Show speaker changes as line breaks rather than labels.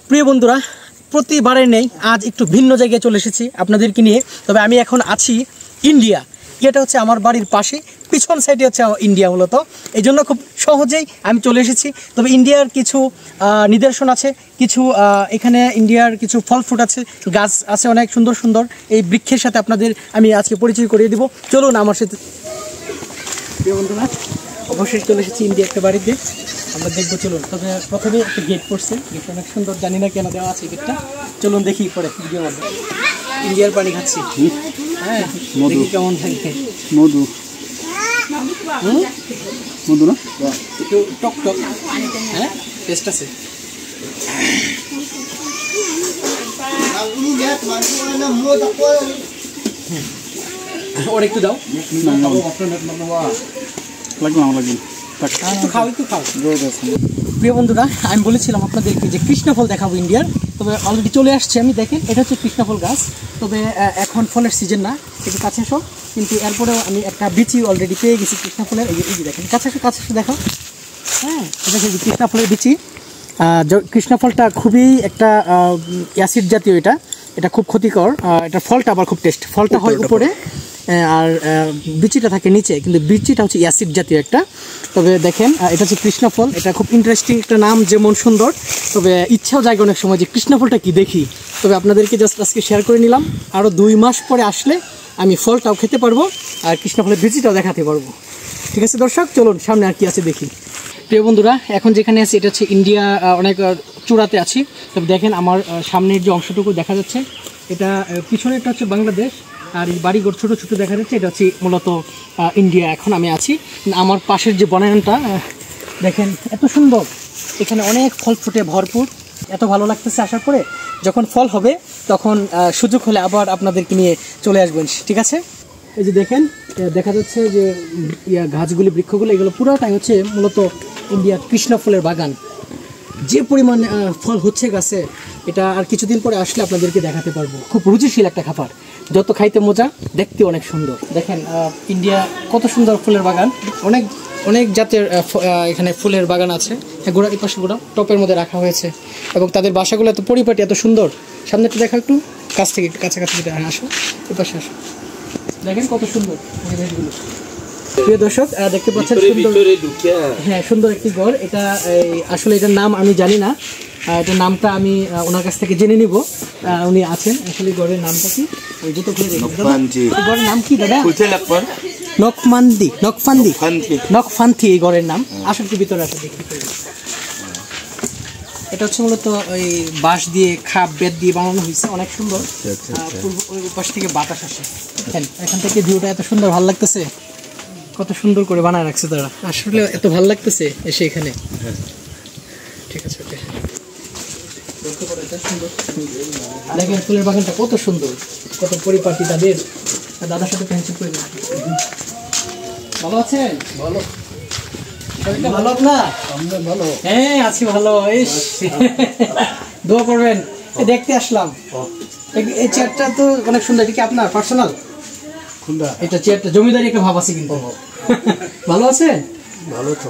প্রিয় বন্ধুরা, প্রতিবারের নেই আজ একটু ভিন্ন জায়গায় চলে এসেছি আপনাদেরকে নিয়ে। তবে আমি এখন আছি ইন্ডিয়া। এটা হচ্ছে আমার বাড়ির পাশে, পিছন সাইডে হচ্ছে ইন্ডিয়া মূলত। এই জন্য খুব সহজেই আমি চলে এসেছি। তবে ইন্ডিয়ার কিছু নিদর্শন আছে, কিছু এখানে ইন্ডিয়ার কিছু ফল ফ্রুট আছে, গাছ আছে অনেক সুন্দর সুন্দর। এই বৃক্ষের সাথে আপনাদের আমি আজকে পরিচয় করিয়ে দেবো। চলুন আমার সাথে। প্রিয় বন্ধুরা, অবশ্যই চলে এসেছি ইন্ডিয়া একটা বাড়িতে, আমরা দেখবো। চলুন, তবে প্রথমে একটা গেট পড়ছে, গেটটা অনেক সুন্দর, জানি না কেন দেওয়া আছে গেটটা। চলুন দেখি পরে ভিডিওর মধ্যে। ইন্ডিয়ার পানি খাচ্ছি, হ্যাঁ, দেখি কেমন থাকে।
মধু মধু না,
একটু টক টক, হ্যাঁ, টেস্ট আছে। ওর একটু দাও, একটু খাও, একটু খাও। প্রিয় বন্ধুরা, আমি বলেছিলাম আপনাদেরকে যে কৃষ্ণফল দেখাবো ইন্ডিয়ার। তবে অলরেডি চলে আসছে, আমি দেখেন এটা হচ্ছে কৃষ্ণফল গাছ। তবে এখন ফলের সিজন না, একটু কাছে এসো। কিন্তু এরপরেও আমি একটা বিচি অলরেডি পেয়ে গেছি কৃষ্ণফলের। এই যে দেখেন, কাছে এসো, কাছে এসে দেখো। হ্যাঁ, এটা হচ্ছে কৃষ্ণফলের বিচি। কৃষ্ণফলটা খুবই একটা অ্যাসিড জাতীয়, এটা খুব ক্ষতিকর। এটা ফলটা আবার খুব টেস্ট, ফলটা হয় উপরে আর বিচিটা থাকে নিচে, কিন্তু বিচিটা হচ্ছে অ্যাসিড জাতীয় একটা। তবে দেখেন, এটা হচ্ছে কৃষ্ণফল। এটা খুব ইন্টারেস্টিং একটা নাম, যেমন সুন্দর। তবে ইচ্ছাও জাগে অনেক সময় যে কৃষ্ণফলটা কি দেখি। তবে আপনাদেরকে জাস্ট আজকে শেয়ার করে নিলাম। আরও 2 মাস পরে আসলে আমি ফলটাও খেতে পারবো আর কৃষ্ণফলের বিচিটাও দেখাতে পারবো। ঠিক আছে দর্শক, চলুন সামনে আর কি আছে দেখি। প্রিয় বন্ধুরা, এখন যেখানে আছি এটা হচ্ছে ইন্ডিয়া, অনেক চূড়াতে আছি। তবে দেখেন আমার সামনের যে অংশটুকু দেখা যাচ্ছে, এটা পিছনেরটা হচ্ছে বাংলাদেশ, আর এই বাড়িঘর ছোটো ছোটো দেখা যাচ্ছে, এটা হচ্ছে মূলত ইন্ডিয়া। এখন আমি আছি আমার পাশের যে বনায়নটা দেখেন, এত সুন্দর। এখানে অনেক ফল ফুটে ভরপুর, এত ভালো লাগতেছে আসার পরে। যখন ফল হবে তখন সুযোগ হলে আবার আপনাদেরকে নিয়ে চলে আসবেন, ঠিক আছে? এই যে দেখেন, দেখা যাচ্ছে যে গাছগুলি, বৃক্ষগুলো, এগুলো পুরোটাই হচ্ছে মূলত ইন্ডিয়ার কৃষ্ণফলের বাগান। যে পরিমাণ ফল হচ্ছে গাছে, এটা আর কিছুদিন পরে আসলে আপনাদেরকে দেখাতে পারবো। খুব রুচিশীল একটা খাবার, যত খাইতে মজা, দেখতে অনেক সুন্দর। দেখেন ইন্ডিয়া কত সুন্দর ফুলের বাগান, অনেক অনেক জাতের এখানে ফুলের বাগান আছে। গোড়া, এই পাশে গোড়া টপের মধ্যে রাখা হয়েছে, এবং তাদের বাসাগুলো এত পরিপাটি, এত সুন্দর। সামনে একটু দেখা, একটু কাছ থেকে, একটু কাছাকাছি আসো, এই পাশে আসো। দেখেন কত সুন্দর পরিবেশগুলো। প্রিয় দর্শক, দেখতে পাচ্ছেন সুন্দর, হ্যাঁ, সুন্দর একটি ঘর। এটা আসলে এটার নাম আমি জানি না, এটার নামটা আমি ওনার কাছ থেকে জেনে নিব। উনি আছেন, আসলে ঘরের নামটা কি? ঘরের নাম কি দাদা? নকমান্দি, নকফান্দি, নকফান্তি এই ঘরের নাম। আসলে ভিতরে আছে, দেখি। এটা হচ্ছে মূলত ওই বাঁশ দিয়ে, খাপ বেত দিয়ে বানানো হয়েছে, অনেক সুন্দর। ওই পাশ থেকে বাতাস আসে, এখান থেকে ভিউটা এত সুন্দর, ভালো লাগতেছে। কত সুন্দর করে বানায় রাখছে তারা, আসলে এত ভালো লাগতেছে এসে এখানে। ঠিক আছে, দেখেন ফুলের বাগানটা কত সুন্দর, কত পরিপাটি তাদের। দাদার সাথে ফ্রেন্ডশিপ করে দিন। ভালো আছেন? ভালো, ভালো আপনার? ভালো, হ্যাঁ আছি ভালো। দোয়া করবেন। দেখতে আসলাম, এই চেয়ারটা তো অনেক সুন্দর। এটা কি আপনার পার্সোনাল? এটা চেয়ারটা জমিদারি একটা ভাব আছে কিন্তু। ভালো আছেন? ভালো তো।